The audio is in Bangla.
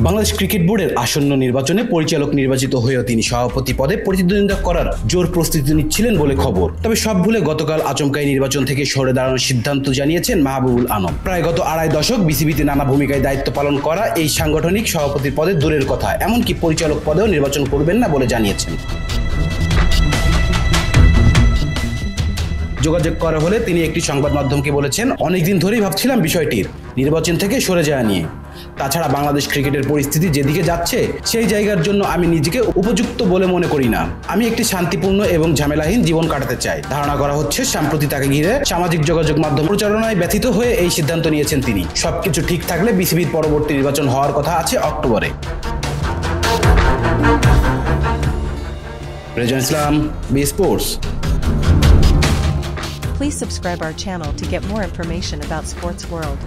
বাংলাদেশ ক্রিকেট বোর্ডের আসন্ন নির্বাচনে পরিচালক নির্বাচিত হয়েও তিনি সভাপতি পদে প্রতিদ্বন্দ্বিতা করার জোর প্রস্তুতি নিচ্ছিলেন বলে খবর। তবে সব ভুলে গতকাল আচমকাই নির্বাচন থেকে সরে দাঁড়ানোর সিদ্ধান্ত জানিয়েছেন মাহবুবুল আলম। প্রায় গত আড়াই দশক বিসিবিতে নানা ভূমিকায় দায়িত্ব পালন করা এই সাংগঠনিক সভাপতির পদে দূরের কথা, এমনকি পরিচালক পদেও নির্বাচন করবেন না বলে জানিয়েছেন। যোগাযোগ করা হলে তিনি একটি সংবাদ মাধ্যমকে বলেছেন, অনেকদিন ধরেই ভাবছিলাম বিষয়টির নির্বাচন থেকে সরে যাওয়া নিয়ে। তাছাড়া বাংলাদেশ ক্রিকেটের পরিস্থিতি যেদিকে যাচ্ছে সেই জায়গার জন্য আমি নিজেকে উপযুক্ত বলে মনে করি না। আমি একটি শান্তিপূর্ণ এবং ঝামেলাহীন জীবন কাটাতে চাই। ধারণা করা হচ্ছে সম্প্রতি তাকে ঘিরে সামাজিক যোগাযোগ মাধ্যম প্রচারণায় ব্যথিত হয়ে এই সিদ্ধান্ত নিয়েছেন তিনি। সবকিছু ঠিক থাকলে বিসিবির পরবর্তী নির্বাচন হওয়ার কথা আছে অক্টোবরে। Rezan Islam, B Sports. Please subscribe our channel to get more information about sports world.